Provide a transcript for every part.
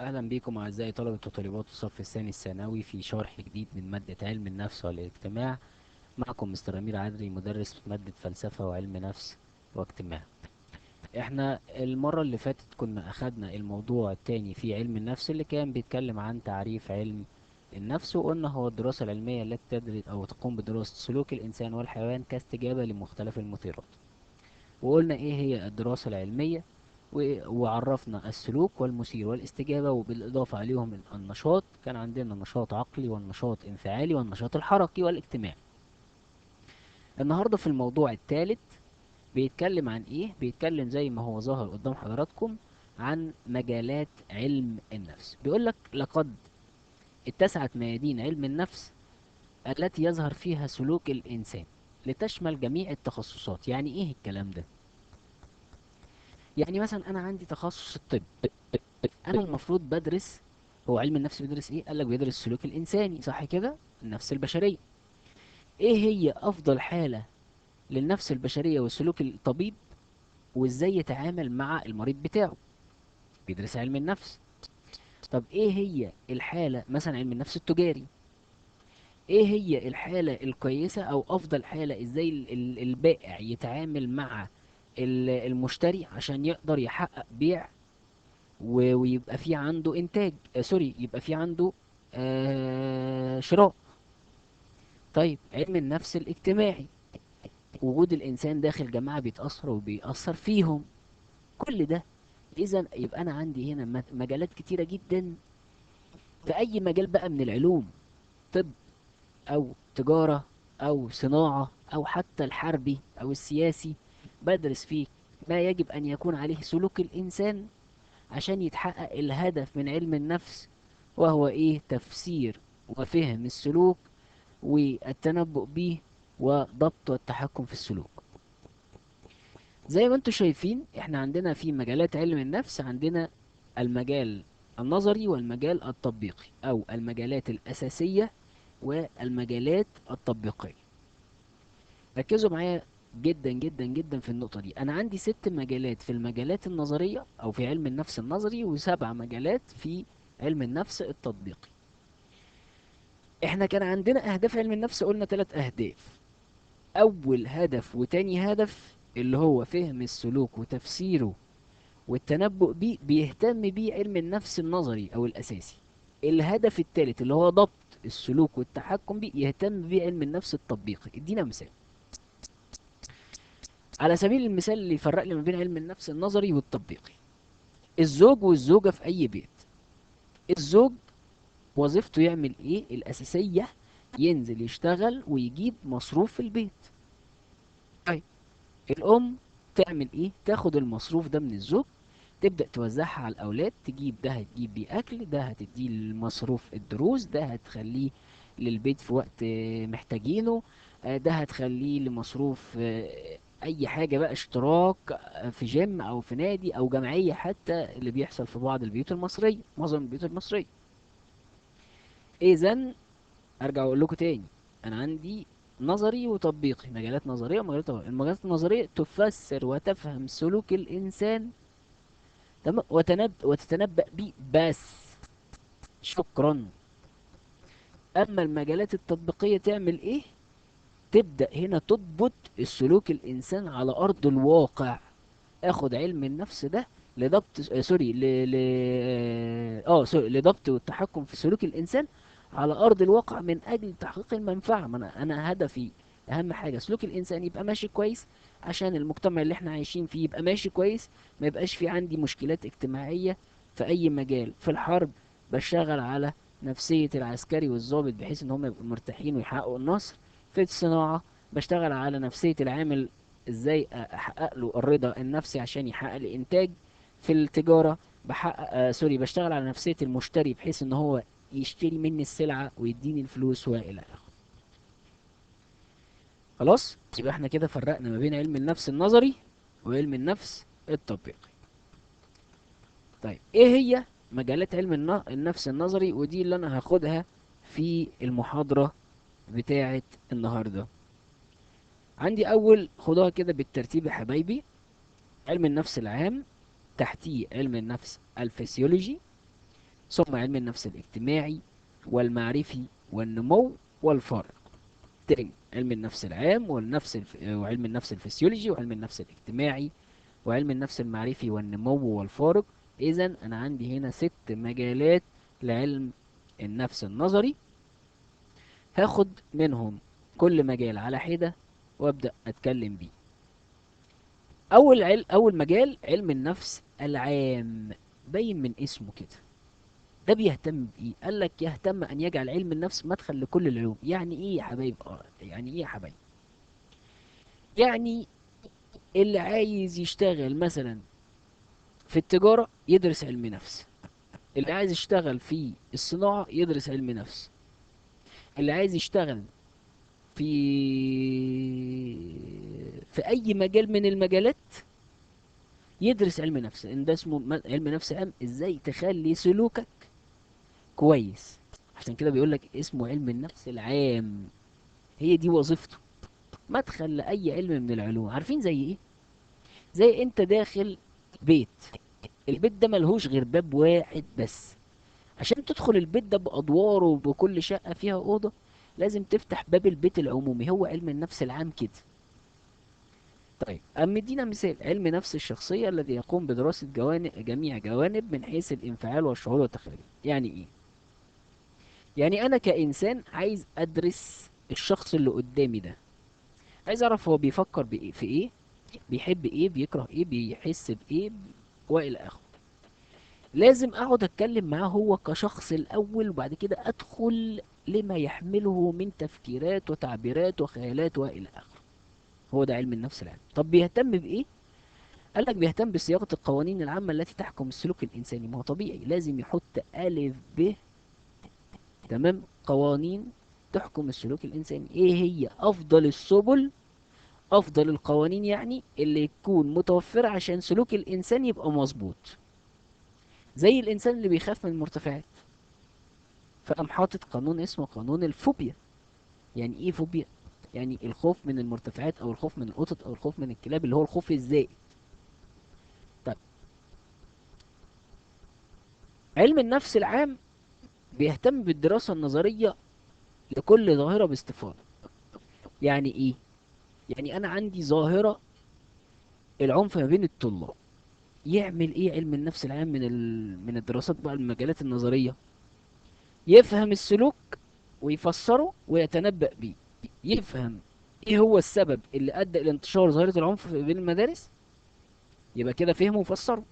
أهلا بكم أعزائي طلبة وطالبات الصف الثاني الثانوي في شرح جديد من مادة علم النفس والاجتماع. معكم مستر أمير عدلي مدرس مادة فلسفة وعلم نفس واجتماع. احنا المرة اللي فاتت كنا أخدنا الموضوع التاني في علم النفس اللي كان بيتكلم عن تعريف علم النفس، وقلنا هو الدراسة العلمية التي تدرس أو تقوم بدراسة سلوك الإنسان والحيوان كاستجابة لمختلف المثيرات. وقلنا ايه هي الدراسة العلمية، وعرفنا السلوك والمثير والاستجابة، وبالإضافة عليهم النشاط. كان عندنا نشاط عقلي والنشاط انفعالي والنشاط الحركي والاجتماعي. النهاردة في الموضوع الثالث بيتكلم عن ايه؟ بيتكلم زي ما هو ظاهر قدام حضراتكم عن مجالات علم النفس. بيقولك لقد اتسعت ميادين علم النفس التي يظهر فيها سلوك الإنسان لتشمل جميع التخصصات. يعني ايه الكلام ده؟ يعني مثلا انا عندي تخصص الطب، انا المفروض بدرس. هو علم النفس بيدرس ايه؟ قال لك بيدرس السلوك الانساني، صح كده؟ النفس البشريه. ايه هي افضل حاله للنفس البشريه وسلوك الطبيب، وازاي يتعامل مع المريض بتاعه؟ بيدرس علم النفس. طب ايه هي الحاله مثلا علم النفس التجاري؟ ايه هي الحاله الكويسه او افضل حاله، ازاي البائع يتعامل مع المشتري عشان يقدر يحقق بيع ويبقى في عنده انتاج، سوري، يبقى في عنده شراء. طيب علم النفس الاجتماعي، وجود الانسان داخل جماعة بيتأثر وبيأثر فيهم، كل ده. اذا يبقى انا عندي هنا مجالات كتيرة جدا في اي مجال بقى من العلوم، طب او تجارة او صناعة او حتى الحربي او السياسي، بدرس فيه ما يجب ان يكون عليه سلوك الانسان عشان يتحقق الهدف من علم النفس، وهو ايه؟ تفسير وفهم السلوك والتنبؤ به وضبط والتحكم في السلوك. زي ما انتم شايفين احنا عندنا في مجالات علم النفس، عندنا المجال النظري والمجال التطبيقي، او المجالات الاساسية والمجالات التطبيقية. ركزوا معايا جدا جدا جدا في النقطة دي. انا عندي 6 مجالات في المجالات النظرية او في علم النفس النظري، و7 مجالات في علم النفس التطبيقي. احنا كان عندنا اهداف علم النفس، قلنا 3 اهداف. اول هدف وتاني هدف اللي هو فهم السلوك وتفسيره والتنبؤ بيه، بيهتم بيه علم النفس النظري او الاساسي. الهدف التالت اللي هو ضبط السلوك والتحكم بيه، يهتم بيه علم النفس التطبيقي. ادينا مثال على سبيل المثال اللي يفرق لي ما بين علم النفس النظري والتطبيقي. الزوج والزوجة في اي بيت. الزوج وظيفته يعمل ايه الاساسية؟ ينزل يشتغل ويجيب مصروف في البيت. طيب الام تعمل ايه؟ تاخد المصروف ده من الزوج، تبدأ توزعها على الأولاد. تجيب ده هتجيب بيه أكل، ده هتديه المصروف الدروس، ده هتخليه للبيت في وقت محتاجينه، ده هتخليه لمصروف أي حاجة بقى، اشتراك في جيم أو في نادي أو جمعية، حتى اللي بيحصل في بعض البيوت المصرية، معظم البيوت المصرية. إذا أرجع أقول لكم تاني، أنا عندي نظري وتطبيقي، مجالات نظرية ومجالات تطبيقية. المجالات النظرية تفسر وتفهم سلوك الإنسان، تمام، وتتنبأ بيه بس، شكرا. اما المجالات التطبيقية تعمل ايه؟ تبدأ هنا تضبط السلوك الانسان على ارض الواقع. اخد علم النفس ده لضبط سوري لضبط والتحكم في سلوك الانسان على ارض الواقع من اجل تحقيق المنفعة. ما انا هدفي اهم حاجة سلوك الانسان يبقى ماشي كويس، عشان المجتمع اللي احنا عايشين فيه يبقى ماشي كويس، ما يبقاش في عندي مشكلات اجتماعية. في اي مجال، في الحرب بشتغل على نفسية العسكري والضابط بحيث ان هم يبقوا مرتاحين ويحققوا النصر. في الصناعة بشتغل على نفسية العامل، ازاي احقق له الرضا النفسي عشان يحقق لي انتاج. في التجارة بحقق بشتغل على نفسية المشتري بحيث ان هو يشتري مني السلعة ويديني الفلوس والى اخره. خلاص، يبقى احنا كده فرقنا ما بين علم النفس النظري وعلم النفس التطبيقي. طيب ايه هي مجالات علم النفس النظري؟ ودي اللي انا هاخدها في المحاضرة بتاعة النهاردة. عندي اول، خدوها كده بالترتيب يا حبايبي: علم النفس العام، تحتيه علم النفس الفسيولوجي، ثم علم النفس الاجتماعي والمعرفي والنمو والفرق. تاني، علم النفس العام وعلم النفس الفسيولوجي وعلم النفس الاجتماعي وعلم النفس المعرفي والنمو والفارق. إذا أنا عندي هنا 6 مجالات لعلم النفس النظري. هاخد منهم كل مجال على حدة وأبدأ أتكلم بيه. أول مجال علم النفس العام، باين من اسمه كده. ده بيهتم بإيه؟ قال لك يهتم أن يجعل علم النفس مدخل لكل العلوم. يعني إيه يا حبايب؟ يعني إيه يا حبايب؟ يعني اللي عايز يشتغل مثلا في التجارة يدرس علم نفس، اللي عايز يشتغل في الصناعة يدرس علم نفس، اللي عايز يشتغل في أي مجال من المجالات يدرس علم نفس. إن ده اسمه علم نفس عام. إزاي تخلي سلوكك كويس. عشان كده بيقول لك اسمه علم النفس العام. هي دي وظيفته، مدخل لأي علم من العلوم. عارفين زي إيه؟ زي أنت داخل بيت، البيت ده ملهوش غير باب واحد بس. عشان تدخل البيت ده بأدواره وبكل شقة فيها أوضة لازم تفتح باب البيت العمومي. هو علم النفس العام كده. طيب أما ادينا مثال، علم نفس الشخصية الذي يقوم بدراسة جميع جوانب من حيث الانفعال والشعور والتخيل. يعني إيه؟ يعني أنا كإنسان عايز أدرس الشخص اللي قدامي ده، عايز أعرف هو بيفكر بإيه، في إيه، بيحب إيه، بيكره إيه، بيحس بإيه، وإلى آخره. لازم اقعد اتكلم معاه هو كشخص الاول، وبعد كده ادخل لما يحمله من تفكيرات وتعبيرات وخيالات والى اخره. هو ده علم النفس العام. طب بيهتم بايه؟ قال لك بيهتم بصياغه القوانين العامه التي تحكم السلوك الانساني. ما هو طبيعي لازم يحط الف ب، تمام، قوانين تحكم السلوك الانساني. ايه هي افضل السبل، افضل القوانين يعني اللي تكون متوفره عشان سلوك الانسان يبقى مظبوط. زي الانسان اللي بيخاف من المرتفعات، فقام حاطط قانون اسمه قانون الفوبيا. يعني ايه فوبيا؟ يعني الخوف من المرتفعات او الخوف من القطط او الخوف من الكلاب، اللي هو الخوف الزائد. طيب علم النفس العام بيهتم بالدراسة النظرية لكل ظاهرة باستفاضة. يعني ايه؟ يعني انا عندي ظاهرة العنف ما بين الطلاب. يعمل ايه علم النفس العام من الدراسات بقى المجالات النظرية؟ يفهم السلوك ويفسره ويتنبأ بيه. يفهم ايه هو السبب اللي ادى الى انتشار ظاهرة العنف بين المدارس، يبقى كده فهمه وفسره.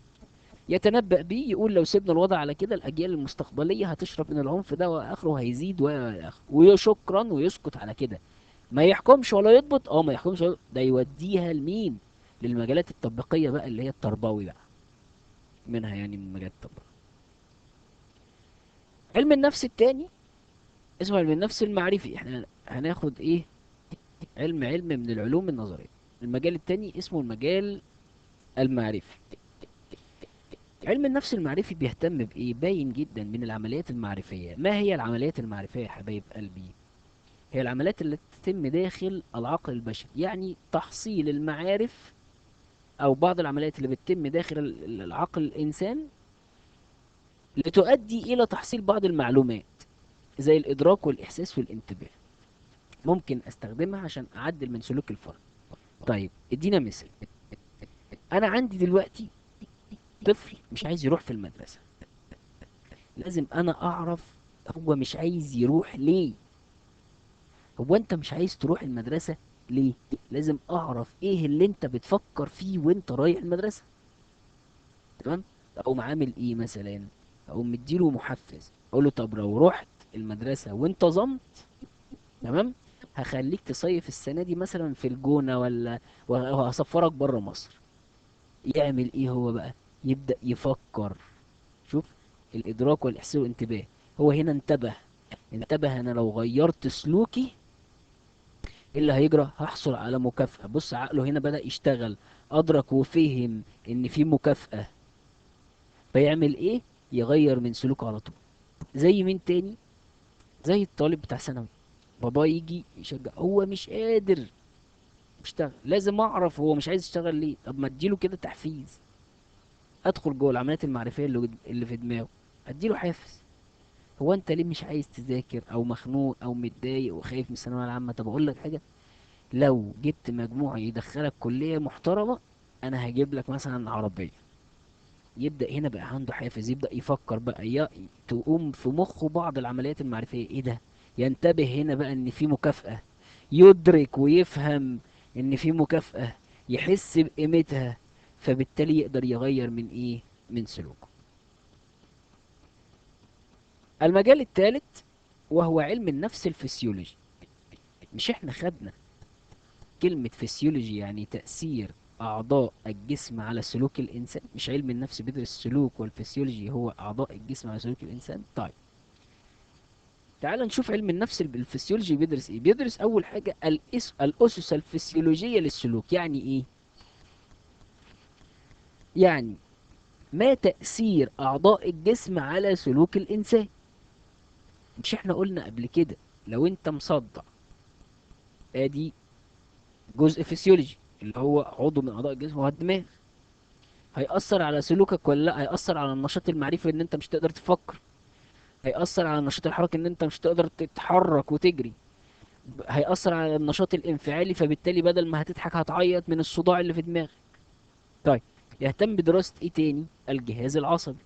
يتنبأ بيه، يقول لو سيبنا الوضع على كده الأجيال المستقبلية هتشرب من العنف ده وآخره هيزيد وآخره، وشكرا ويسكت على كده. ما يحكمش ولا يضبط، ما يحكمش ولا ده يوديها لمين؟ للمجالات التطبيقية بقى، اللي هي التربوي بقى، منها يعني من مجال التطبيق. علم النفس التاني اسمه علم النفس المعرفي. احنا هناخد ايه؟ علم من العلوم النظرية. المجال التاني اسمه المجال المعرفي. علم النفس المعرفي بيهتم بإيه؟ باين جدا من العمليات المعرفية. ما هي العمليات المعرفية يا حبايب قلبي؟ هي العمليات التي تتم داخل العقل البشري، يعني تحصيل المعارف، أو بعض العمليات اللي بتتم داخل العقل الإنسان لتؤدي إلى تحصيل بعض المعلومات، زي الإدراك والإحساس والانتباه. ممكن أستخدمها عشان أعدل من سلوك الفرد. طيب ادينا مثال. أنا عندي دلوقتي طفل مش عايز يروح في المدرسة. لازم أنا أعرف هو مش عايز يروح ليه. هو انت مش عايز تروح المدرسة ليه؟ لازم اعرف ايه اللي انت بتفكر فيه وانت رايح المدرسة. تمام؟ اقوم عامل ايه مثلا؟ اقوم مديله محفز، اقول له طب لو رحت المدرسة وانتظمت، تمام، هخليك تصيف السنة دي مثلا في الجونة، ولا وهسفرك بره مصر. يعمل ايه هو بقى؟ يبدأ يفكر. شوف، الادراك والاحساس والانتباه. هو هنا انتبه. انتبه انا لو غيرت سلوكي ايه اللي هيجرى؟ هحصل على مكافأة. بص عقله هنا بدأ يشتغل، أدرك وفهم إن في مكافأة. فيعمل إيه؟ يغير من سلوكه على طول. زي مين تاني؟ زي الطالب بتاع ثانوي، بابا يجي يشجع، هو مش قادر يشتغل. لازم أعرف هو مش عايز يشتغل ليه. طب ما اديله كده تحفيز. أدخل جوه العمليات المعرفية اللي في دماغه. هديله حافز. هو انت ليه مش عايز تذاكر، او مخنوق او متضايق وخايف من الثانويه العامه؟ طب اقول لك حاجه، لو جبت مجموع يدخلك كليه محترمه، انا هجيب لك مثلا عربيه. يبدا هنا بقى عنده حافز، يبدا يفكر بقى، تقوم في مخه بعض العمليات المعرفيه. ايه ده؟ ينتبه هنا بقى ان في مكافاه، يدرك ويفهم ان في مكافاه، يحس بقيمتها، فبالتالي يقدر يغير من ايه، من سلوكه. المجال الثالث وهو علم النفس الفسيولوجي. مش احنا خدنا كلمة فسيولوجي يعني تأثير أعضاء الجسم على سلوك الإنسان؟ مش علم النفس بيدرس السلوك، والفسيولوجي هو أعضاء الجسم على سلوك الإنسان؟ طيب تعال نشوف علم النفس الفسيولوجي بيدرس إيه. بيدرس أول حاجة الأسس الفسيولوجية للسلوك. يعني إيه؟ يعني ما تأثير أعضاء الجسم على سلوك الإنسان. مش احنا قلنا قبل كده لو انت مصدع، ادي جزء فسيولوجي اللي هو عضو من اعضاء الجسم، هو الدماغ. هيأثر على سلوكك ولا لا؟ هيأثر على النشاط المعرفي ان انت مش تقدر تفكر، هيأثر على النشاط الحركي ان انت مش تقدر تتحرك وتجري، هيأثر على النشاط الانفعالي، فبالتالي بدل ما هتضحك هتعيط من الصداع اللي في دماغك. طيب يهتم بدراسة ايه تاني؟ الجهاز العصبي.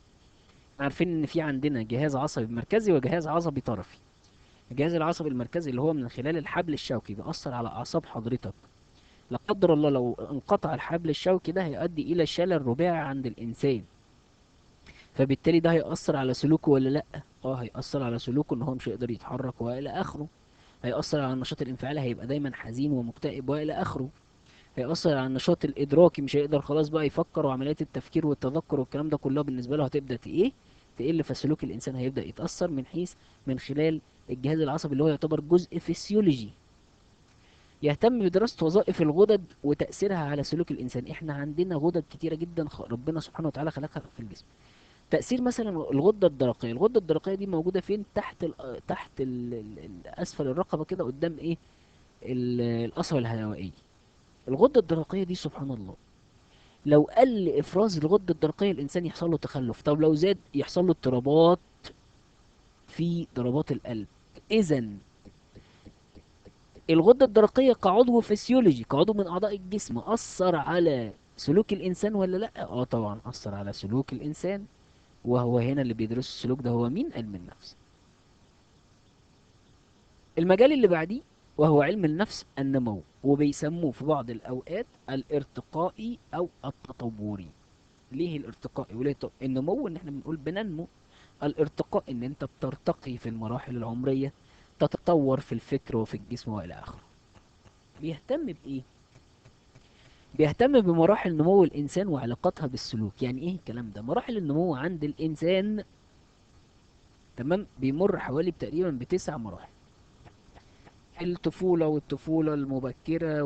عارفين ان في عندنا جهاز عصبي مركزي وجهاز عصبي طرفي. الجهاز العصبي المركزي اللي هو من خلال الحبل الشوكي بيأثر على أعصاب حضرتك. لا قدر الله لو انقطع الحبل الشوكي ده هيؤدي إلى شلل رباعي عند الإنسان، فبالتالي ده هيأثر على سلوكه ولا لأ؟ اه هيأثر على سلوكه، ان هو مش هيقدر يتحرك والى اخره. هيأثر على النشاط الانفعالي، هيبقى دايما حزين ومكتئب والى اخره. هيأثر على النشاط الادراكي، مش هيقدر خلاص بقى يفكر، وعمليات التفكير والتذكر والكلام ده كله بالنسبه له هتبدأ ايه، تقل. فسلوك الانسان هيبدأ يتأثر من خلال الجهاز العصبي اللي هو يعتبر جزء فسيولوجي. يهتم بدراسة وظائف الغدد وتأثيرها على سلوك الإنسان. احنا عندنا غدد كتيرة جدا ربنا سبحانه وتعالى خلقها في الجسم. تأثير مثلا الغدة الدرقية. الغدة الدرقية دي موجودة فين؟ تحت أسفل الرقبة كده، قدام إيه، القصبة الهوائية. الغدة الدرقية دي سبحان الله، لو قل إفراز الغدة الدرقية الإنسان يحصل له تخلف. طب لو زاد يحصل له اضطرابات في ضربات القلب. إذا الغدة الدرقية كعضو فسيولوجي، كعضو من أعضاء الجسم، أثر على سلوك الإنسان ولا لأ؟ اه طبعا أثر على سلوك الإنسان. وهو هنا اللي بيدرس السلوك ده هو مين؟ علم النفس. المجال اللي بعديه وهو علم النفس النمو، وبيسموه في بعض الأوقات الارتقائي أو التطوري. ليه الارتقائي وليه النمو؟ إن احنا بنقول بننمو. الارتقاء إن أنت بترتقي في المراحل العمرية، تتطور في الفكر وفي الجسم وإلى آخره. بيهتم بإيه؟ بيهتم بمراحل نمو الإنسان وعلاقتها بالسلوك. يعني إيه الكلام ده؟ مراحل النمو عند الإنسان، تمام، بيمر حوالي تقريبا بتسع مراحل. الطفولة والطفولة المبكرة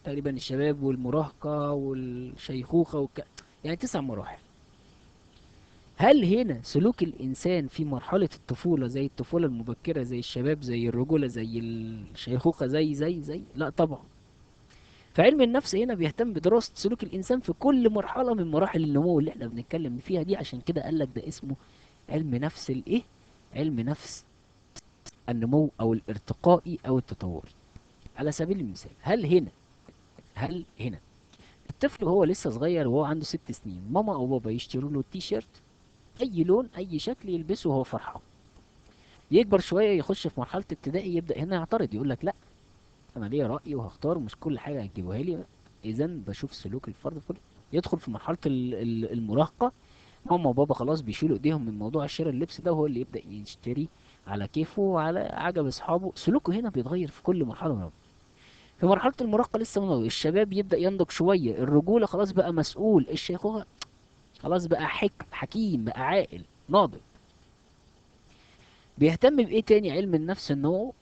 تقريبا الشباب والمراهقة والشيخوخة يعني تسع مراحل. هل هنا سلوك الإنسان في مرحلة الطفولة زي الطفولة المبكرة، زي الشباب، زي الرجولة، زي الشيخوخة، زي لا طبعا. فعلم النفس هنا بيهتم بدراسة سلوك الإنسان في كل مرحلة من مراحل النمو اللي احنا بنتكلم فيها دي. عشان كده قال لك ده اسمه علم نفس الايه، علم نفس النمو او الارتقائي او التطوري. على سبيل المثال، هل هنا الطفل وهو لسه صغير وهو عنده 6 سنين، ماما او بابا يشتروا له تي شيرت اي لون اي شكل يلبسه وهو فرحان. يكبر شويه يخش في مرحله ابتدائي، يبدا هنا يعترض، يقول لك لا، انا ليا راي وهختار، مش كل حاجه هتجيبوها لي. اذا بشوف سلوك الفرد كله. يدخل في مرحله المراهقه، ماما وبابا خلاص بيشيلوا ايديهم من موضوع شراء اللبس ده، وهو اللي يبدا يشتري على كيفه وعلى عجب اصحابه. سلوكه هنا بيتغير في كل مرحله من. في مرحلة المراهقة لسه منوي، الشباب يبدأ ينضج شوية، الرجولة خلاص بقى مسؤول، الشيخوخة خلاص بقى حكيم، بقى عاقل ناضج. بيهتم بإيه تاني علم النفس؟ إنه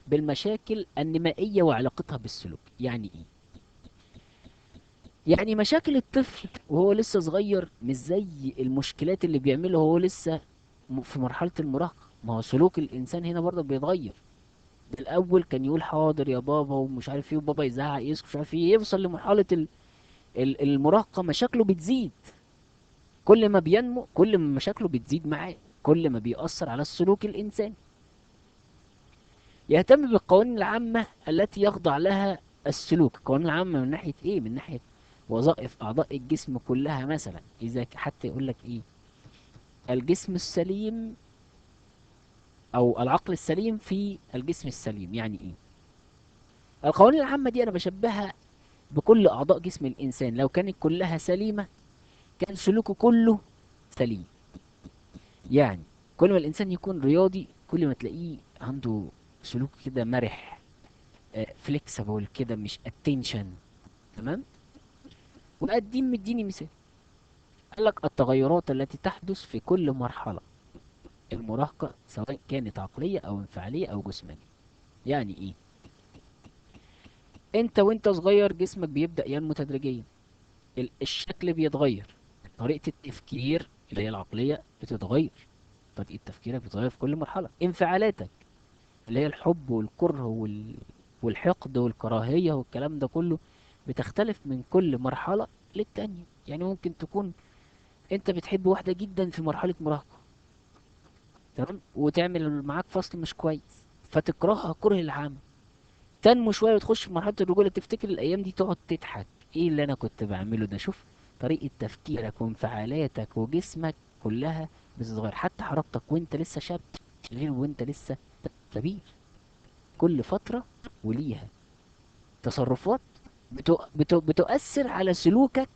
بالمشاكل النمائية وعلاقتها بالسلوك. يعني إيه؟ يعني مشاكل الطفل وهو لسه صغير مش زي المشكلات اللي بيعملها وهو لسه في مرحلة المراهقة. ما هو سلوك الإنسان هنا برضه بيتغير. الأول كان يقول حاضر يا بابا ومش عارف ايه، وبابا يزعق يسكت مش عارف ايه، يوصل لمرحلة المراهقة مشاكله بتزيد. كل ما بينمو كل ما مشاكله بتزيد معاه، كل ما بيأثر على السلوك الإنساني. يهتم بالقوانين العامة التي يخضع لها السلوك. القوانين العامة من ناحية ايه؟ من ناحية وظائف أعضاء الجسم كلها. مثلا إذا حتى يقول لك ايه، الجسم السليم أو العقل السليم في الجسم السليم. يعني ايه؟ القوانين العامة دي أنا بشبهها بكل أعضاء جسم الإنسان، لو كانت كلها سليمة كان سلوكه كله سليم. يعني كل ما الإنسان يكون رياضي كل ما تلاقيه عنده سلوك كده مرح، فليكسبل كده، مش اتنشن. تمام. وقديم مديني مثال، قال لك التغيرات التي تحدث في كل مرحلة المراهقة سواء كانت عقلية أو انفعالية أو جسمانية. يعني إيه؟ أنت وأنت صغير جسمك بيبدأ ينمو تدريجيا، الشكل بيتغير، طريقة التفكير اللي هي العقلية بتتغير، طريقة تفكيرك بتتغير في كل مرحلة. انفعالاتك اللي هي الحب والكره والحقد والكراهية والكلام ده كله بتختلف من كل مرحلة للتانية. يعني ممكن تكون انت بتحب واحدة جدا في مرحلة مراهقة، تمام، وتعمل معاك فصل مش كويس فتكرهها كره العام، تنمو شوية وتخش في مرحلة الرجولة تفتكر الأيام دي تقعد تضحك، ايه اللي أنا كنت بعمله ده. شوف طريقة تفكيرك وانفعالاتك وجسمك كلها بتتغير، حتى حركتك وانت لسه شاب غير وانت لسه كبير. كل فترة وليها تصرفات بتؤثر على سلوكك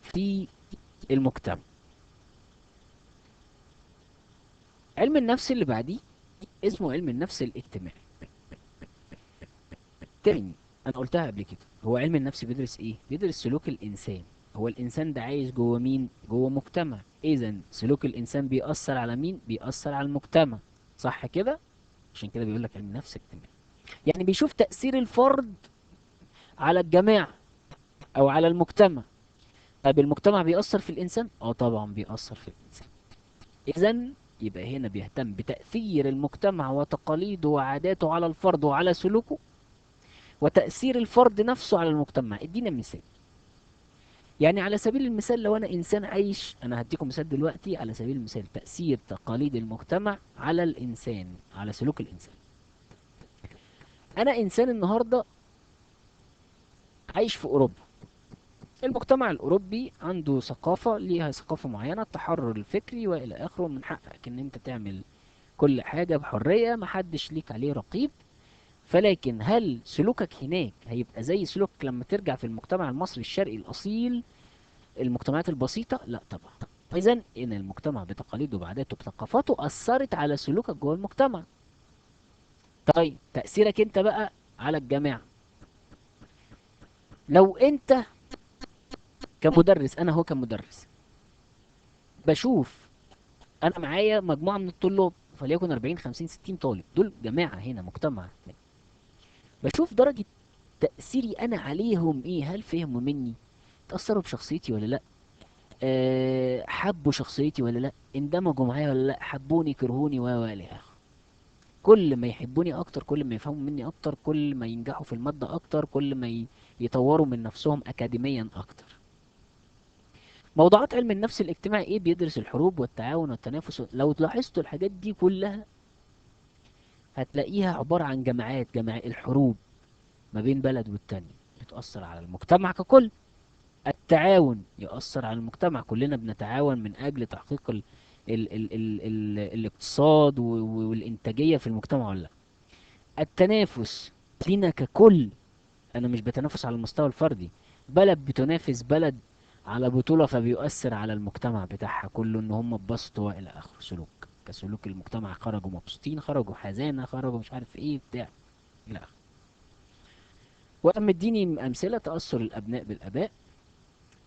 في المجتمع. علم النفس اللي بعديه اسمه علم النفس الاجتماعي. تاني، انا قلتها قبل كده، هو علم النفس بيدرس ايه؟ بيدرس سلوك الانسان. هو الانسان ده عايش جوه مين؟ جوه مجتمع، اذا سلوك الانسان بيأثر على مين؟ بيأثر على المجتمع، صح كده؟ عشان كده بيقول لك علم النفس الاجتماعي، يعني بيشوف تأثير الفرد على الجماعة او على المجتمع. طب المجتمع بيأثر في الانسان؟ اه طبعا بيأثر في الانسان. اذا يبقى هنا بيهتم بتأثير المجتمع وتقاليده وعاداته على الفرد وعلى سلوكه، وتأثير الفرد نفسه على المجتمع. ادينا مثال. يعني على سبيل المثال لو انا انسان عايش، انا هديكم مثال دلوقتي على سبيل المثال، تأثير تقاليد المجتمع على الانسان، على سلوك الانسان. انا انسان النهاردة عايش في اوروبا، المجتمع الاوروبي عنده ثقافة، ليها ثقافة معينة، التحرر الفكري والى اخره، من حقك ان انت تعمل كل حاجة بحرية، محدش ليك عليه رقيب. فلكن هل سلوكك هناك هيبقى زي سلوكك لما ترجع في المجتمع المصري الشرقي الأصيل، المجتمعات البسيطة؟ لا طبعا. إذا إن المجتمع بتقاليده وبعاداته بثقافاته أثرت على سلوكك جوه المجتمع. طيب تأثيرك أنت بقى على الجامعة، لو أنت كمدرس، أنا هو كمدرس بشوف، أنا معايا مجموعة من الطلاب فليكن 40 50 60 طالب، دول جماعة هنا مجتمع، بشوف درجة تأثيري أنا عليهم إيه. هل فهموا مني؟ تأثروا بشخصيتي ولا لأ؟ حبوا شخصيتي ولا لا؟ اندمجوا معايا ولا لا؟ حبوني كرهوني الى اخره. كل ما يحبوني اكتر كل ما يفهموا مني اكتر، كل ما ينجحوا في المادة اكتر، كل ما يطوروا من نفسهم اكاديميا اكتر. موضوعات علم النفس الاجتماعي ايه؟ بيدرس الحروب والتعاون والتنافس. لو لاحظتوا الحاجات دي كلها هتلاقيها عبارة عن جماعات، جماعة الحروب ما بين بلد والتانية بتأثر على المجتمع ككل. التعاون يؤثر على المجتمع، كلنا بنتعاون من أجل تحقيق ال الاقتصاد والإنتاجية في المجتمع ولا لا. التنافس لينا ككل، أنا مش بتنافس على المستوى الفردي، بلد بتنافس بلد على بطولة فبيؤثر على المجتمع بتاعها كله، إن هم اتبسطوا وإلى آخره. سلوك كسلوك المجتمع، خرجوا مبسوطين، خرجوا حزانة، خرجوا مش عارف إيه بتاع إلى آخره. وقام مديني أمثلة: تأثر الأبناء بالآباء،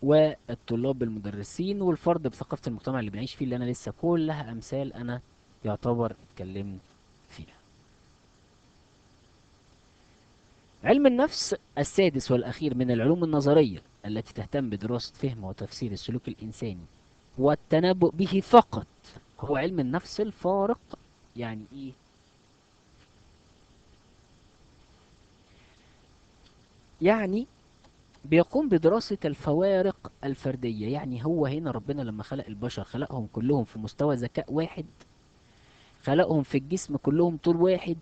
والطلاب بالمدرسين، والفرد بثقافة المجتمع اللي بنعيش فيه، اللي أنا لسه كلها أمثال أنا يعتبر اتكلمت فيها. علم النفس السادس والأخير من العلوم النظرية التي تهتم بدراسة فهم وتفسير السلوك الإنساني والتنبؤ به فقط، هو علم النفس الفارق. يعني إيه؟ يعني بيقوم بدراسة الفوارق الفردية. يعني هو هنا ربنا لما خلق البشر خلقهم كلهم في مستوى ذكاء واحد، خلقهم في الجسم كلهم طول واحد،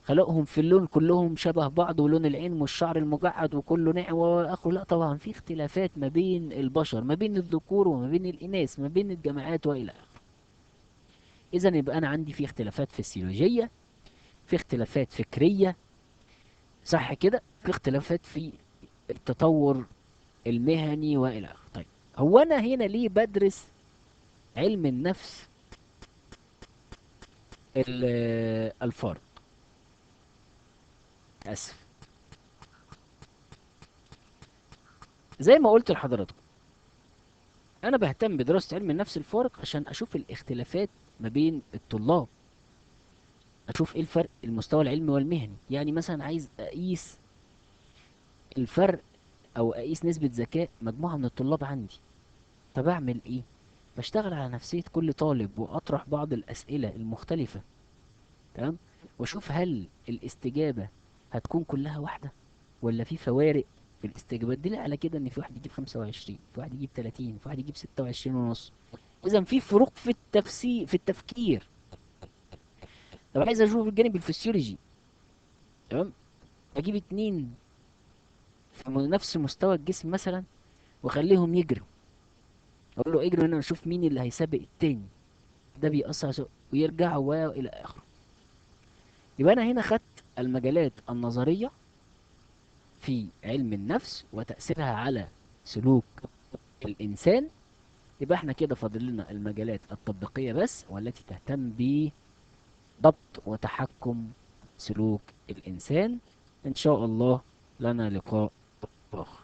خلقهم في اللون كلهم شبه بعض، ولون العين والشعر المجعد وكله ناعم واخره. لا طبعا في اختلافات ما بين البشر، ما بين الذكور وما بين الإناث، ما بين الجماعات وإلى آخره. إذا يبقى أنا عندي في اختلافات فسيولوجية، في اختلافات فكرية، صح كده، في اختلافات في التطور المهني وإلى آخره. طيب، هو أنا هنا ليه بدرس علم النفس الفرد؟ آسف، زي ما قلت لحضرتك، أنا بهتم بدراسة علم النفس الفارق عشان أشوف الاختلافات ما بين الطلاب، أشوف إيه الفرق المستوى العلمي والمهني. يعني مثلا عايز أقيس الفرق أو أقيس نسبة ذكاء مجموعة من الطلاب عندي. طب أعمل إيه؟ بشتغل على نفسية كل طالب وأطرح بعض الأسئلة المختلفة، تمام، وأشوف هل الاستجابة هتكون كلها واحدة ولا في فوارق في الاستجابات. دي على كده ان في واحد يجيب 25، في واحد يجيب 30، في واحد يجيب 26 ونص. اذا في فروق في التفسير في التفكير. طب عايز اشوف الجانب الفسيولوجي، تمام، اجيب اتنين في نفس مستوى الجسم مثلا واخليهم يجروا، اقول له اجروا هنا نشوف مين اللي هيسابق التاني، ده بيأثر ويرجعوا والى اخره. يبقى انا هنا خدت المجالات النظرية في علم النفس وتأثيرها على سلوك الإنسان. يبقى احنا كده فاضل لنا المجالات التطبيقية بس، والتي تهتم بضبط وتحكم سلوك الإنسان. إن شاء الله لنا لقاء آخر.